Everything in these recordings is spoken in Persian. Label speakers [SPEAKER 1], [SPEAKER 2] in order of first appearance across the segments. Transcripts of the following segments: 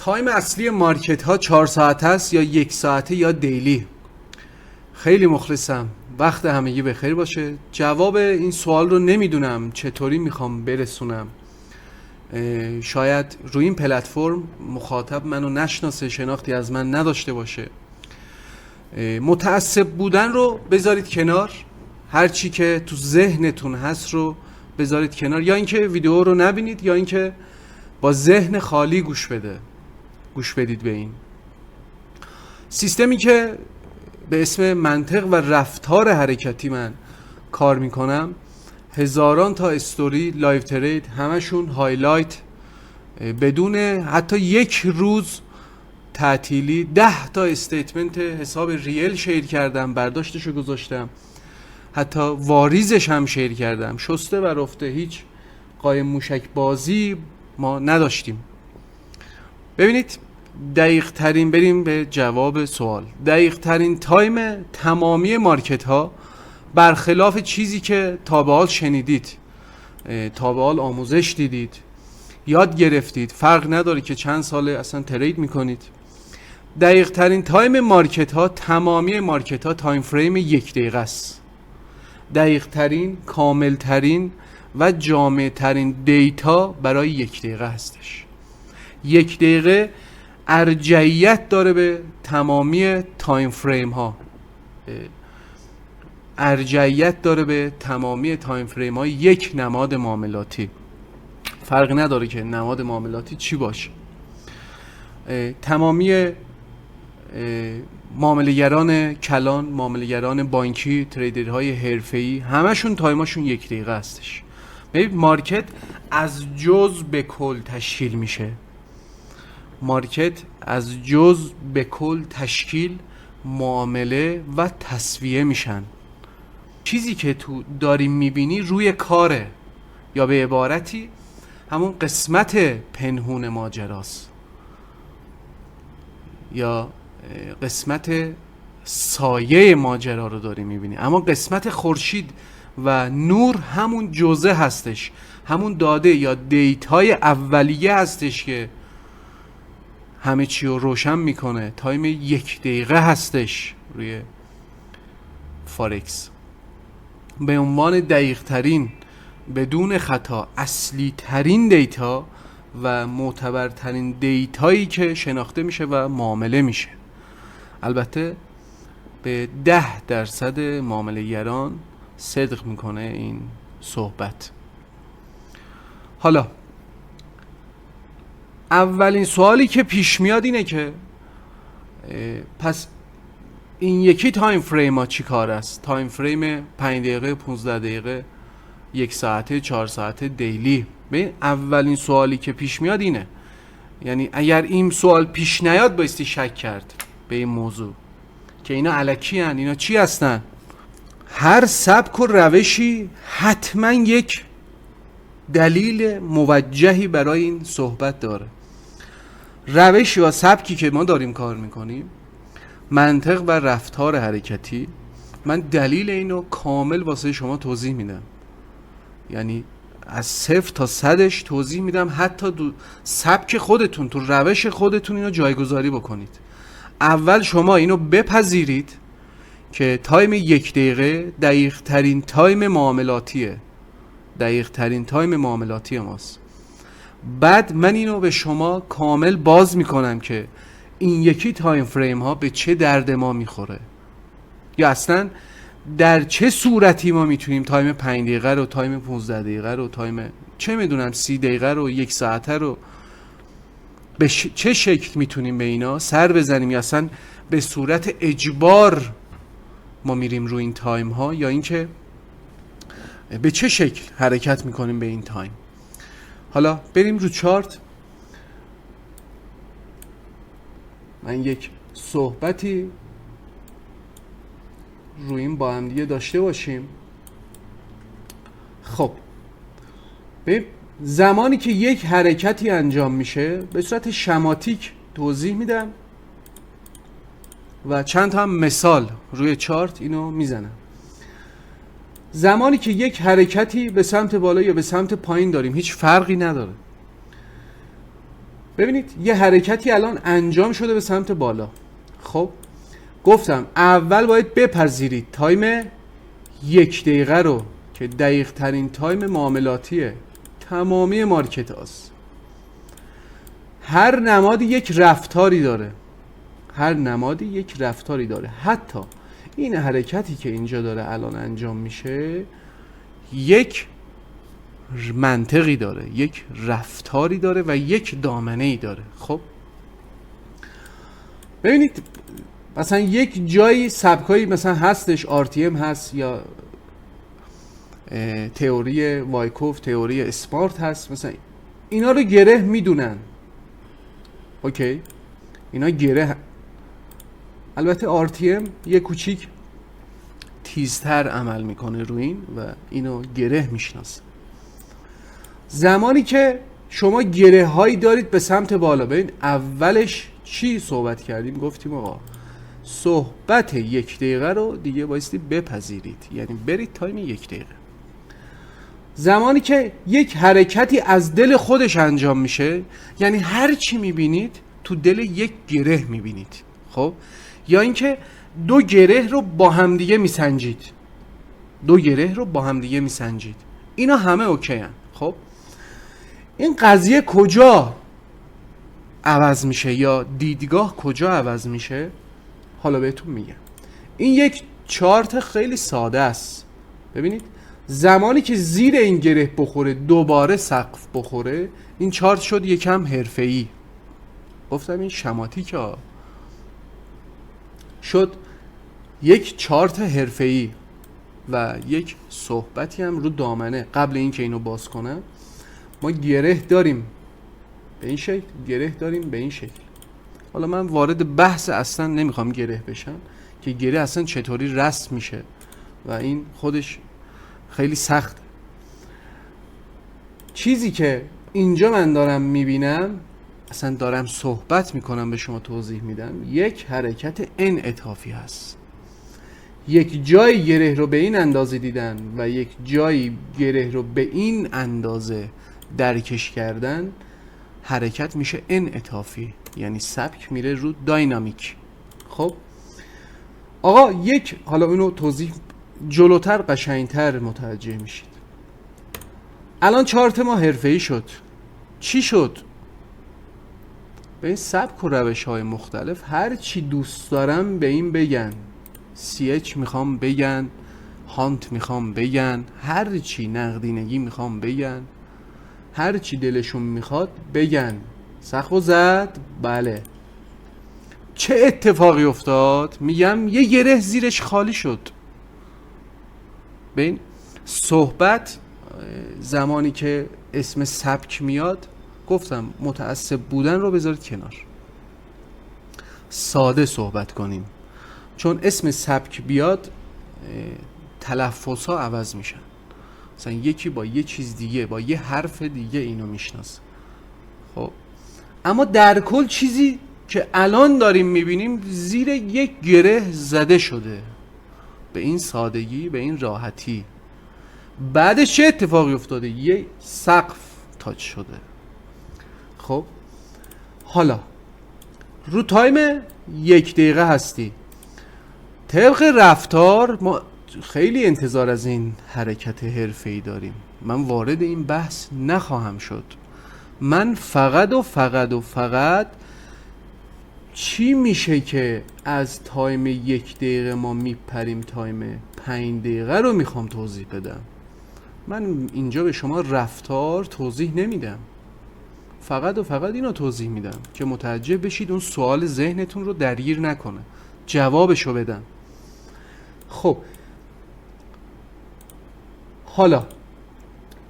[SPEAKER 1] تایم اصلی مارکت ها 4 ساعت است یا 1 ساعته یا دیلی؟ خیلی مخلصم، وقت همگی بخیر باشه. جواب این سوال رو نمیدونم چطوری میخوام برسونم. شاید روی این پلتفرم مخاطب منو نشناسه، شناختی از من نداشته باشه. متعصب بودن رو بذارید کنار، هر چی که تو ذهنتون هست رو بذارید کنار، یا اینکه ویدیو رو نبینید یا اینکه با ذهن خالی گوش بدید به این سیستمی که به اسم منطق و رفتار حرکتی من کار میکنم. هزاران تا استوری، لایو ترید، همشون هایلایت، بدون حتی یک روز تعطیلی. 10 تا استیتمنت حساب ریل شیر کردم، برداشتشو گذاشتم، حتی واریزش هم شیر کردم. شسته و رفته، هیچ قایم موشک بازی ما نداشتیم. ببینید، دقیق ترین، بریم به جواب سوال. دقیق ترین تایم تمامی مارکت ها، برخلاف چیزی که تا به حال شنیدید، تا به حال آموزش دیدید، یاد گرفتید، فرق نداره که چند ساله اصلا ترید میکنید. دقیق ترین تایم مارکت ها، تمامی مارکت ها، تایم فریم 1 دقیقه است. دقیق ترین، کامل ترین و جامع ترین دیتا برای 1 دقیقه هستش. 1 دقیقه ارجحیت داره به تمامی تایم فریم ها، ارجحیت داره به تمامی تایم فریم های یک نماد معاملاتی. فرق نداره که نماد معاملاتی چی باشه. تمامی معامله‌گران کلان، معامله‌گران بانکی، تریدرهای حرفه‌ای، همشون تایماشون 1 دقیقه هستش. ببین، مارکت از جزء به کل تشکیل میشه. مارکت از جزء به کل تشکیل، معامله و تسویه میشن. چیزی که تو داری میبینی روی کاره، یا به عبارتی همون قسمت پنهون ماجراست، یا قسمت سایه ماجرا رو داری میبینی. اما قسمت خورشید و نور همون جزء هستش، همون داده یا دیتای اولیه هستش که همه چی رو روشن میکنه. تایم 1 دقیقه هستش روی فارکس، به عنوان دقیق ترین، بدون خطا، اصلی ترین دیتا و معتبرترین دیتایی که شناخته میشه و معامله میشه. البته به 10% معامله گران صدق میکنه این صحبت. حالا اولین سوالی که پیش میاد اینه که پس این یکی تایم فریم ها چی کار است؟ تایم فریم 5 دقیقه، 15 دقیقه، 1 ساعته، 4 ساعته، دیلی. ببین، اولین سوالی که پیش میاد اینه. یعنی اگر این سوال پیش نیاد بایستی شک کرد به این موضوع که اینا الکی هن. اینا چی هستن؟ هر سبک و روشی حتما یک دلیل موجهی برای این صحبت داره. روش یا سبکی که ما داریم کار میکنیم، منطق و رفتار حرکتی، من دلیل اینو کامل واسه شما توضیح میدم. یعنی از 0 تا 100ش توضیح میدم، حتی تو سبک خودتون، تو روش خودتون اینو جایگذاری بکنید. اول شما اینو بپذیرید که تایم 1 دقیقه دقیق ترین تایم معاملاتیه، دقیق ترین تایم معاملاتی ماست. بعد من اینو به شما کامل باز میکنم که این یکی تایم فریم ها به چه درد ما میخوره، یا اصلا در چه صورتی ما میتونیم تایم 5 دقیقه رو، تایم 15 دقیقه رو، تایم چه میدونم 30 دقیقه رو، 1 ساعته رو، به چه شکل میتونیم به اینا سر بزنیم، یا اصلا به صورت اجبار ما میریم رو این تایم ها، یا اینکه به چه شکل حرکت میکنیم به این تایم. حالا بریم رو چارت. من یک صحبتی روی این با هم دیگه داشته باشیم. خب ببین، زمانی که یک حرکتی انجام میشه به صورت شماتیک توضیح میدم و چند تا هم مثال روی چارت اینو میزنم. زمانی که یک حرکتی به سمت بالا یا به سمت پایین داریم، هیچ فرقی نداره. ببینید یه حرکتی الان انجام شده به سمت بالا. خب گفتم اول باید بپذیرید تایم 1 دقیقه رو که دقیق ترین تایم معاملاتیه تمامی مارکت هاست. هر نمادی یک رفتاری داره، هر نمادی یک رفتاری داره. حتی این حرکتی که اینجا داره الان انجام میشه یک منطقی داره، یک رفتاری داره و یک دامنه‌ای داره. خب ببینید مثلا یک جایی سبکایی مثلا هستش، RTM هست یا تئوری وایکوف، تئوری اسمارت هست، مثلا اینا رو گره میدونن. اوکی اینا گره، البته RTM یه کوچیک تیزتر عمل میکنه روی این و اینو گره میشناسه. زمانی که شما گره هایی دارید به سمت بالا، ببین اولش چی صحبت کردیم؟ گفتیم آقا صحبت 1 دقیقه رو دیگه بایستی بپذیرید، یعنی برید تایم 1 دقیقه. زمانی که یک حرکتی از دل خودش انجام میشه، یعنی هر چی میبینید تو دل یک گره میبینید. خب یا اینکه دو گره رو با همدیگه میسنجید، دو گره رو با همدیگه میسنجید، اینا همه اوکی هن. خب این قضیه کجا عوض میشه یا دیدگاه کجا عوض میشه؟ حالا بهتون میگم. این یک چارت خیلی ساده است. ببینید زمانی که زیر این گره بخوره دوباره سقف بخوره، این چارت شد یکم حرفه‌ای. گفتم این شماتیک ها شد یک چارت حرفه‌ای و یک صحبتی هم رو دامنه. قبل اینکه اینو باز کنم ما گره داریم به این شکل، گره داریم به این شکل. حالا من وارد بحث اصلا نمیخوام گره بشم که گره اصلا چطوری رسم میشه و این خودش خیلی سخت. چیزی که اینجا من دارم میبینم، اصلا دارم صحبت میکنم به شما توضیح میدم، یک حرکت انعطافی هست. یک جای گره رو به این اندازه دیدن و یک جای گره رو به این اندازه درکش کردن، حرکت میشه انعطافی، یعنی سبک میره رو داینامیک. خب آقا یک، حالا اینو توضیح جلوتر قشنگتر متوجه میشید. الان چارت ما حرفه‌ای شد. چی شد؟ به این سبک و روش های مختلف هر چی دوست دارم به این بگن، CH میخوام بگن، هانت میخوام بگن، هر چی نقدینگی میخوام بگن، هر چی دلشون میخواد بگن. سقفو زد؟ بله. چه اتفاقی افتاد؟ میگم یه گره زیرش خالی شد. ببین صحبت زمانی که اسم سبک میاد، گفتم متعصب بودن رو بذارید کنار، ساده صحبت کنیم، چون اسم سبک بیاد تلفظ ها عوض میشن. مثلا یکی با یه چیز دیگه، با یه حرف دیگه اینو میشناسه. خب اما در کل چیزی که الان داریم میبینیم زیر یک گره زده شده، به این سادگی، به این راحتی. بعدش چه اتفاقی افتاده؟ یه سقف تاچ شده. خب حالا رو تایم 1 دقیقه هستی. طبق رفتار ما خیلی انتظار از این حرکت حرفه‌ای داریم. من وارد این بحث نخواهم شد. من فقط چی میشه که از تایم 1 دقیقه ما میپریم تایم 5 دقیقه رو میخوام توضیح بدم. من اینجا به شما رفتار توضیح نمیدم، فقط اینو توضیح میدم که متوجه بشید اون سوال ذهنتون رو درگیر نکنه، جوابشو بدم. خب حالا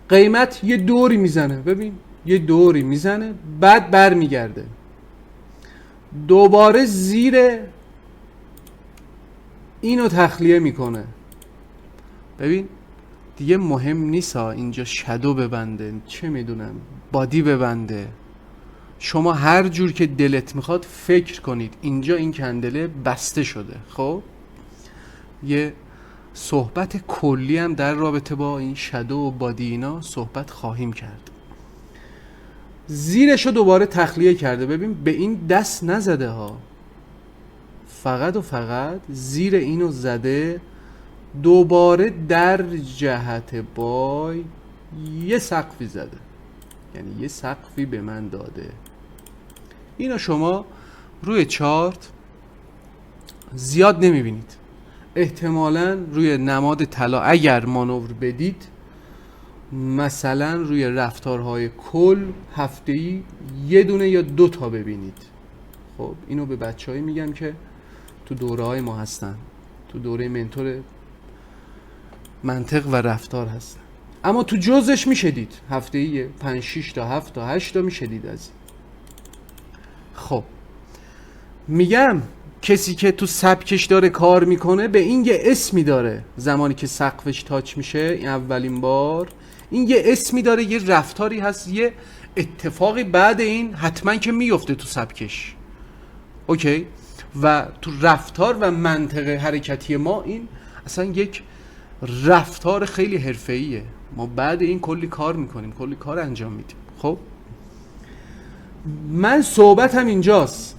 [SPEAKER 1] قیمت یه دوری میزنه، ببین یه دوری میزنه، بعد بر میگرده دوباره زیر اینو تخلیه میکنه. ببین دیگه مهم نیست اینجا شادو ببنده، چه میدونم بادی ببنده، شما هر جور که دلت میخواد فکر کنید. اینجا این کندله بسته شده. خب یه صحبت کلی هم در رابطه با این شادو و بادی اینا صحبت خواهیم کرد. زیرش رو دوباره تخلیه کرده. ببین به این دست نزده ها، فقط و فقط زیر اینو زده، دوباره در جهت بای یه سقفی زده، یعنی یه سقفی به من داده. اینو شما روی چارت زیاد نمیبینید، احتمالاً روی نماد طلا اگر مانور بدید، مثلا روی رفتارهای کل هفته‌ای یه دونه یا دو تا ببینید. خب اینو به بچه‌ای میگم که تو دوره‌های ما هستن، تو دوره منتور منطق و رفتار هستن، اما تو جزش میشه دید هفته‌ای 5 6 تا 7 تا 8 تا میشه دید از این. خب میگم کسی که تو سبکش داره کار میکنه به این یه اسمی داره. زمانی که سقفش تاچ میشه این اولین بار، این یه اسمی داره، یه رفتاری هست، یه اتفاقی بعد این حتما که میفته تو سبکش. اوکی؟ و تو رفتار و منطق حرکتی ما این اصلا یک رفتار خیلی حرفه‌ایه. ما بعد این کلی کار میکنیم، کلی کار انجام میدیم. خب من صحبتم اینجاست،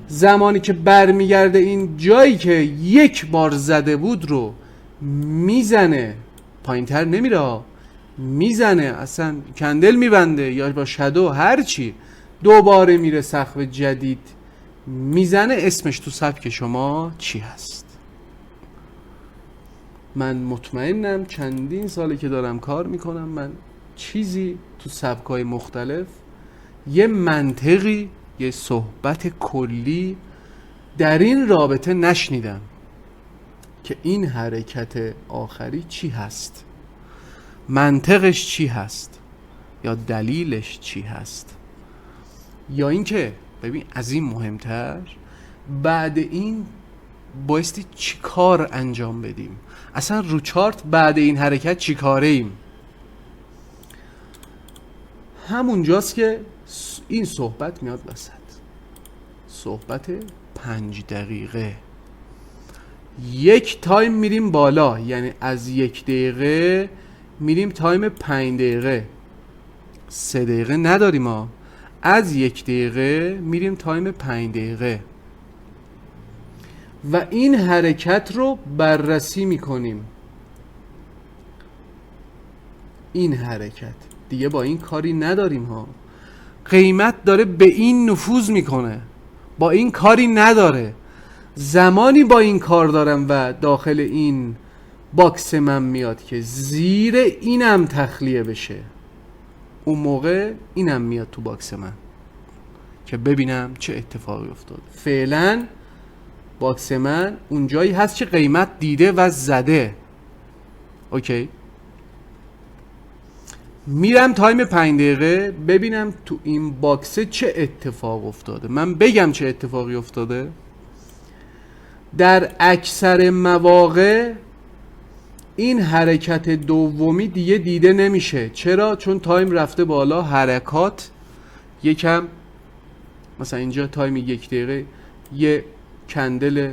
[SPEAKER 1] زمانی که برمیگرده این جایی که یک بار زده بود رو میزنه، پایینتر نمیره، میزنه، اصلا کندل میبنده یا با شادو هر چی، دوباره میره سقف جدید میزنه، اسمش تو سبک شما چی هست؟ من مطمئنم چندین ساله که دارم کار میکنم، من چیزی تو سبکای مختلف، یه منطقی، یه صحبت کلی در این رابطه نشنیدم که این حرکت آخری چی هست، منطقش چی هست، یا دلیلش چی هست، یا اینکه ببین از این مهمتر بعد این بایستی چی کار انجام بدیم، اصلا رو چارت بعد این حرکت چی کاره ایم. همونجاست که این صحبت میاد وسط، صحبت 5 دقیقه. یک تایم میریم بالا، یعنی از 1 دقیقه میریم تایم 5 دقیقه، 3 دقیقه نداریم ها، از 1 دقیقه میریم تایم 5 دقیقه و این حرکت رو بررسی میکنیم. این حرکت دیگه با این کاری نداریم ها، قیمت داره به این نفوذ میکنه، با این کاری نداره. زمانی با این کار دارم و داخل این باکس من میاد که زیر اینم تخلیه بشه، اون موقع اینم میاد تو باکس من که ببینم چه اتفاقی افتاد. فعلا باکس من اون جایی هست که قیمت دیده و زده. اوکی، میرم تایم 5 دقیقه ببینم تو این باکس چه اتفاق افتاده. من بگم چه اتفاقی افتاده. در اکثر مواقع این حرکت دومی دیگه دیده نمیشه. چرا؟ چون تایم رفته بالا، حرکات یکم، مثلا اینجا تایم 1 دقیقه یه کندل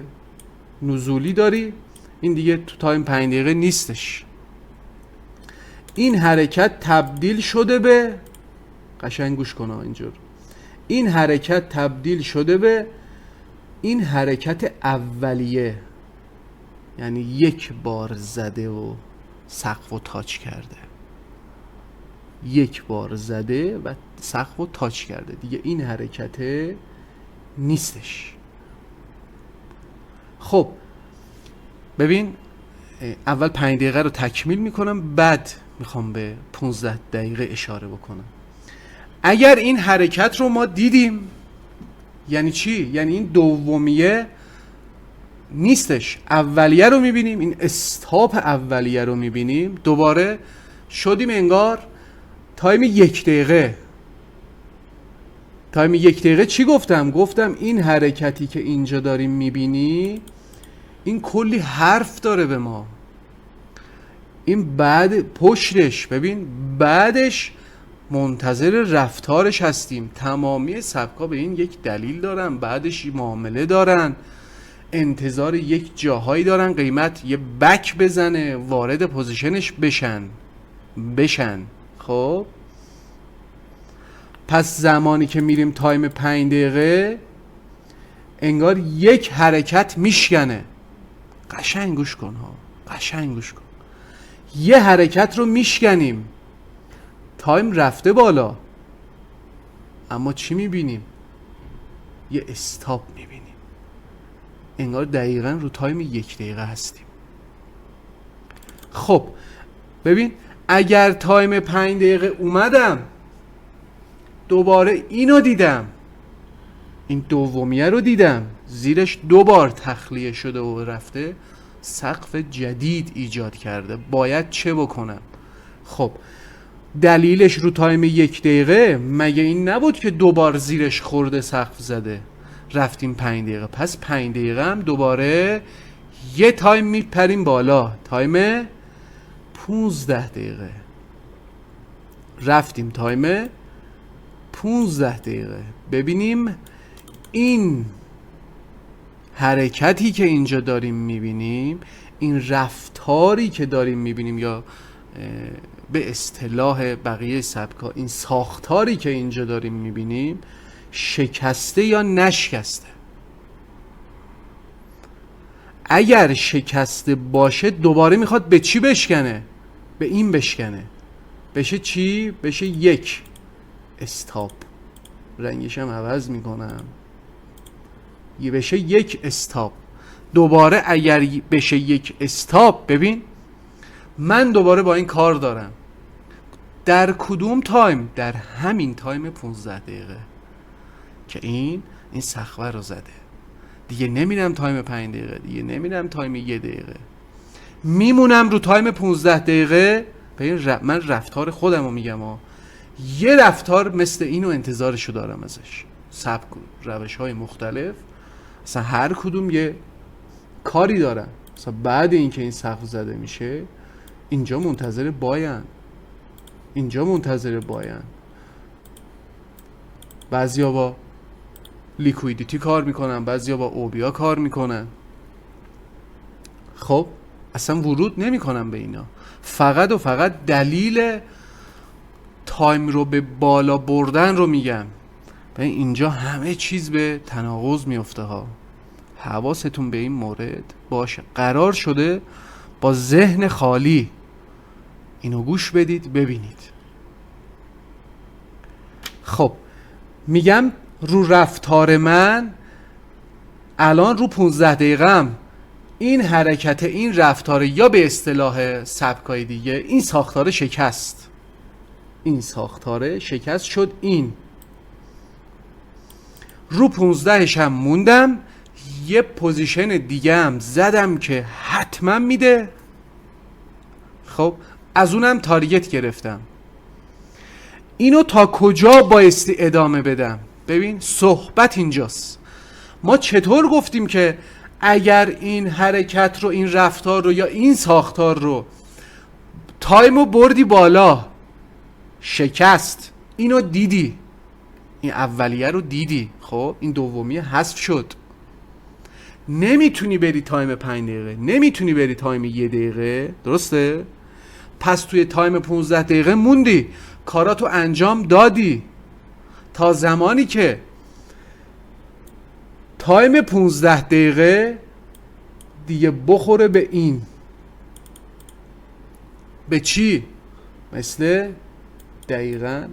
[SPEAKER 1] نزولی داری، این دیگه تو تایم 5 دقیقه نیستش. این حرکت تبدیل شده به، قشنگ گوش کن اینجور، این حرکت تبدیل شده به این حرکت اولیه، یعنی 1 بار زده و سقف و تاچ کرده، 1 بار زده و سقف و تاچ کرده، دیگه این حرکت نیستش. خب ببین اول 5 دقیقه رو تکمیل میکنم، بعد میخوام به 15 دقیقه اشاره بکنم. اگر این حرکت رو ما دیدیم یعنی چی؟ یعنی این دومیه نیستش، اولیه رو میبینیم، این استاپ اولیه رو میبینیم، دوباره شدیم انگار تایم 1 دقیقه. تایم 1 دقیقه چی گفتم؟ گفتم این حرکتی که اینجا داریم میبینی این کلی حرف داره به ما. این بعد پشتش ببین، بعدش منتظر رفتارش هستیم. تمامی سبکا به این یک دلیل دارن، بعدش معامله دارن، انتظار یک جاهایی دارن قیمت یه بک بزنه، وارد پوزیشنش بشن. خب پس زمانی که میریم تایم 5 دقیقه انگار یک حرکت میشکنه. قشنگ گوش کن ها، قشنگ گوش کن. یه حرکت رو میشکنیم، تایم رفته بالا، اما چی میبینیم؟ یه استاپ میبینیم. انگار دقیقا رو تایم 1 دقیقه هستیم. خب ببین، اگر تایم 5 دقیقه اومدم دوباره اینو دیدم، این دومیه رو دیدم، زیرش 2 بار تخلیه شده و رفته، سقف جدید ایجاد کرده. باید چه بکنم؟ خب دلیلش رو تایم 1 دقیقه مگه این نبود که 2 بار زیرش خورده سقف زده، رفتیم 5 دقیقه. پس 5 دقیقه هم دوباره یه تایم میپریم بالا، تایم 15 دقیقه. رفتیم تایم 15 دقیقه. ببینیم این حرکتی که اینجا داریم میبینیم، این رفتاری که داریم میبینیم، یا به اصطلاح بقیه سبکا این ساختاری که اینجا داریم میبینیم، شکسته یا نشکسته؟ اگر شکسته باشه دوباره میخواد به چی بشکنه؟ به این بشکنه. بشه چی؟ بشه 1 استاپ. رنگش هم عوض میکنم، یه بشه 1 استاپ. دوباره اگر بشه 1 استاپ، ببین من دوباره با این کار دارم. در کدوم تایم؟ در همین تایم 15 دقیقه که این سقفه رو زده. دیگه نمیرم تایم 5 دقیقه، دیگه نمیرم تایم 1 دقیقه، میمونم رو تایم 15 دقیقه. من رفتار خودم رو میگم ها. یه رفتار مثل اینو انتظارشو دارم ازش. سبک روش های مختلف، مثلا هر کدوم یه کاری دارن. مثلا بعد اینکه این سقف زده میشه، اینجا منتظر باین، اینجا منتظر باین. بعضیا با لیکویدیتی کار میکنن، بعضیا با اوبیا کار میکنن. خب اصلا ورود نمیکنم به اینا، فقط و فقط دلیل تایم رو به بالا بردن رو میگم. اینجا همه چیز به تناقض میفته ها. حواستون به این مورد باشه. قرار شده با ذهن خالی اینو گوش بدید، ببینید. خب میگم رو رفتار من الان رو 15 دقیقه‌ام این حرکت، این رفتار، یا به اصطلاح سبکای دیگه این ساختار شکست. این ساختار شکست شد. این رو 15ش هم موندم، یه پوزیشن دیگه هم زدم که حتما میده. خب از اونم تارگت گرفتم. اینو تا کجا بایستی ادامه بدم؟ ببین صحبت اینجاست. ما چطور گفتیم که اگر این حرکت رو، این رفتار رو، یا این ساختار رو تایمو بردی بالا، شکست، اینو دیدی، این اولیه رو دیدی، خب این دومیه حذف شد، نمیتونی بری تایم 5 دقیقه، نمیتونی بری تایم 1 دقیقه، درسته؟ پس توی تایم 15 دقیقه موندی، کاراتو انجام دادی تا زمانی که تایم 15 دقیقه دیگه بخوره به این. به چی؟ مثل دقیقاً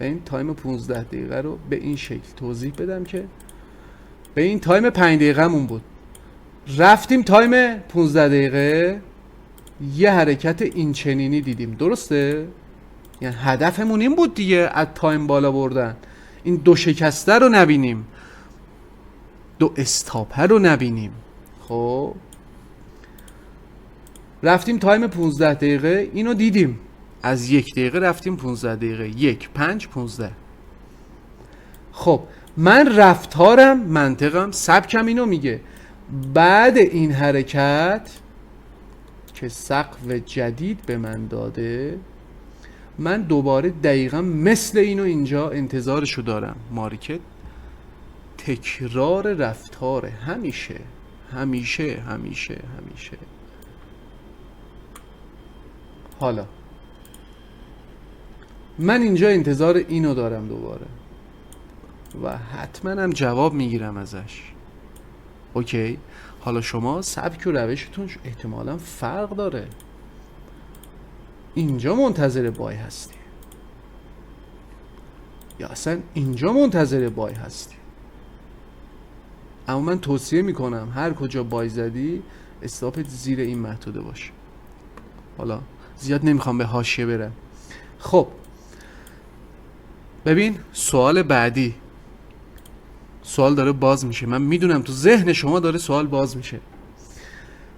[SPEAKER 1] این تایم 15 دقیقه رو به این شکل توضیح بدم که به این تایم 5 دقیقه مون بود، رفتیم تایم 15 دقیقه، یه حرکت این چنینی دیدیم، درسته؟ یعنی هدفمون این بود دیگه، از تایم بالا بردن. این 2 شکسته رو نبینیم، 2 استاپه رو نبینیم. خب رفتیم تایم 15 دقیقه، اینو دیدیم، از 1 دقیقه رفتیم 15 دقیقه، 1 5 15. خب من رفتارم، منطقم، سبکم اینو میگه بعد این حرکت که سقف جدید به من داده، من دوباره دقیقا مثل اینو اینجا انتظارشو دارم. مارکت تکرار رفتاره، همیشه همیشه همیشه همیشه. حالا من اینجا انتظار اینو دارم دوباره و حتما هم جواب میگیرم ازش. اوکی، حالا شما سبک و روشتون احتمالا فرق داره. اینجا منتظر بای هستی یا اصلا اینجا منتظر بای هستی. اما من توصیه میکنم هر کجا بای زدی استاپت زیر این محدوده باشه. حالا زیاد نمیخوام به حاشیه برم. خب ببین سوال بعدی، سوال داره باز میشه. من میدونم تو ذهن شما داره سوال باز میشه.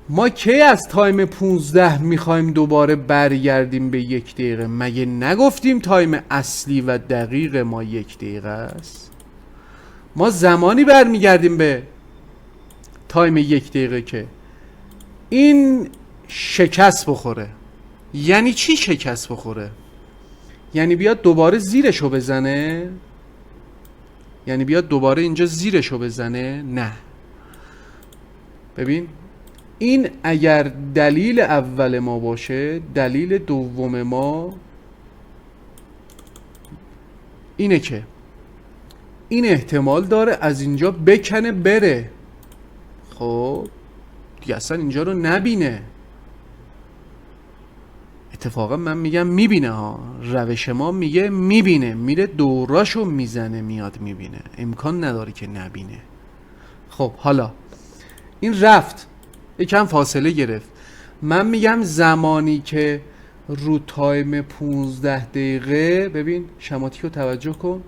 [SPEAKER 1] ما کی از تایم 15 میخوایم دوباره برگردیم به 1 دقیقه؟ مگه نگفتیم تایم اصلی و دقیق ما 1 دقیقه است؟ ما زمانی برمیگردیم به تایم 1 دقیقه که این شکست بخوره. یعنی چی شکست بخوره؟ یعنی بیاد دوباره زیرشو بزنه؟ یعنی بیاد دوباره اینجا زیرشو بزنه؟ نه. ببین این اگر دلیل اول ما باشه، دلیل دوم ما اینه که این احتمال داره از اینجا بکنه بره. خب دیگه اصلا اینجا رو نبینه. اتفاقا من میگم میبینه ها، روش ما میگه میبینه، میره دوراشو میزنه میاد میبینه، امکان نداره که نبینه. خب حالا این رفت یکم فاصله گرفت. من میگم زمانی که رو تایم 15 دقیقه، ببین شماتیکو توجه کن،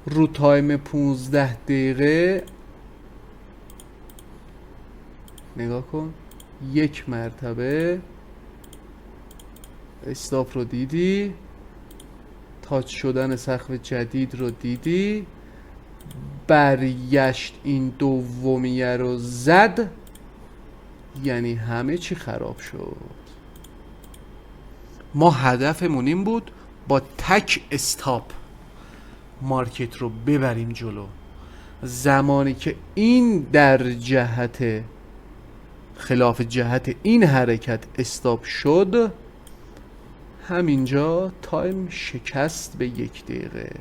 [SPEAKER 1] رو تایم 15 دقیقه نگاه کن، 1 مرتبه استاپ رو دیدی، تاچ شدن سقف جدید رو دیدی، برگشت این دومیه رو زد، یعنی همه چی خراب شد. ما هدفمون این بود با تک استاپ مارکت رو ببریم جلو. زمانی که این در جهت خلاف جهت این حرکت استاپ شد، همینجا تایم شکست به 1 دقیقه.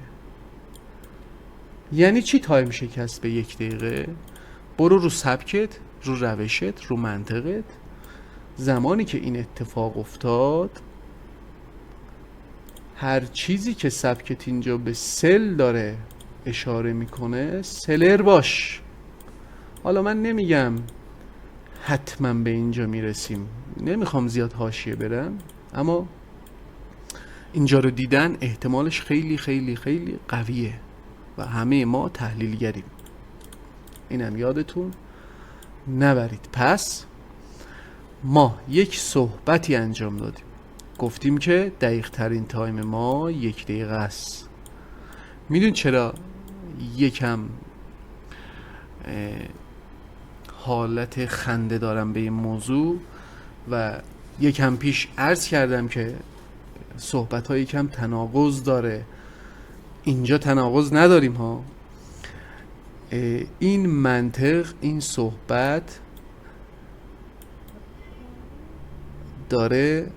[SPEAKER 1] یعنی چی تایم شکست به 1 دقیقه؟ برو رو سبکت، رو روشت، رو منطقت. زمانی که این اتفاق افتاد، هر چیزی که سبکت اینجا به سل داره اشاره میکنه سلر باش. حالا من نمیگم حتما به اینجا میرسیم، نمیخوام زیاد حاشیه برم، اما اینجا رو دیدن احتمالش خیلی خیلی خیلی قویه و همه ما تحلیلگریم، اینم یادتون نبرید. پس ما یک صحبتی انجام دادیم، گفتیم که دقیق ترین تایم ما 1 دقیقه است. میدون چرا یکم حالت خنده دارم به این موضوع و یکم پیش عرض کردم که صحبت ها یکم تناقض داره؟ اینجا تناقض نداریم ها. این منطق، این صحبت داره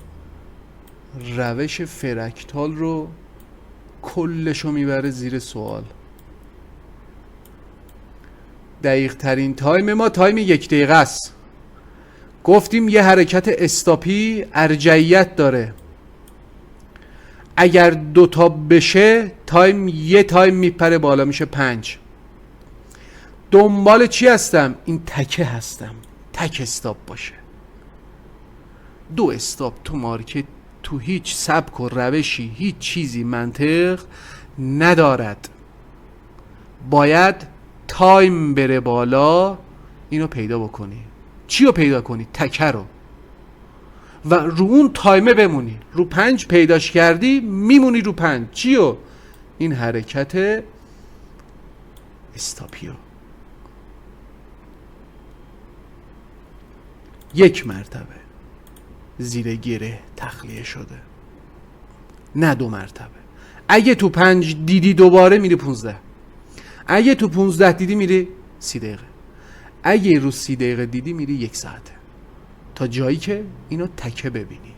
[SPEAKER 1] روش فرکتال رو کلشو میبره زیر سوال. دقیق ترین تایم ما تایم 1 دقیقه است. گفتیم یه حرکت استاپی ارجعیت داره. اگر 2 تا بشه تایم یه تایم میپره بالا میشه 5. دنبال چی هستم؟ این تکه هستم، تک استاپ باشه. 2 استاپ تو مارکت تو هیچ سبک و روشی هیچ چیزی منطق ندارد. باید تایم بره بالا اینو پیدا بکنی. چی رو پیدا کنی؟ تکه رو. و رو اون تایمه بمونی. رو 5 پیداش کردی میمونی رو 5. چی رو؟ این حرکت استاپی رو 1 مرتبه زیر گره تخلیه شده، نه 2 مرتبه. اگه تو 5 دیدی دوباره میری 15، اگه تو 15 دیدی میری 30 دقیقه، اگه رو 30 دقیقه دیدی میری 1 ساعته، تا جایی که اینو تکه ببینی،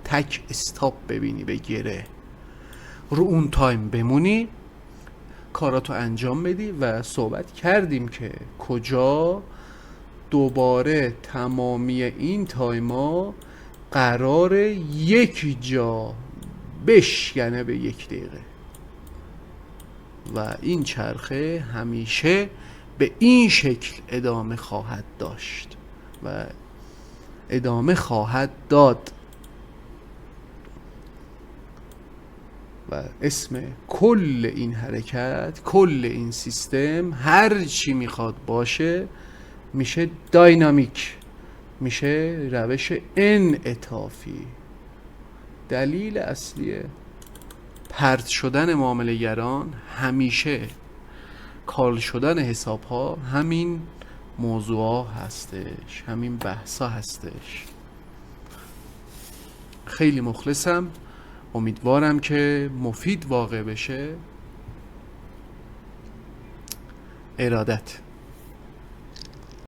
[SPEAKER 1] تک استاپ ببینی به گره. رو اون تایم بمونی، کاراتو انجام بدی و صحبت کردیم که کجا دوباره تمامی این تایما قرار یک جا بشکنه به 1 دقیقه و این چرخه همیشه به این شکل ادامه خواهد داشت و ادامه خواهد داد و اسم کل این حرکت، کل این سیستم، هر چی میخواد باشه، میشه داینامیک، میشه روش انعطافی. دلیل اصلی پرت شدن معامله گران، همیشه کال شدن حساب ها، همین موضوع هستش، همین بحثا هستش. خیلی مخلصم، امیدوارم که مفید واقع بشه. ارادت.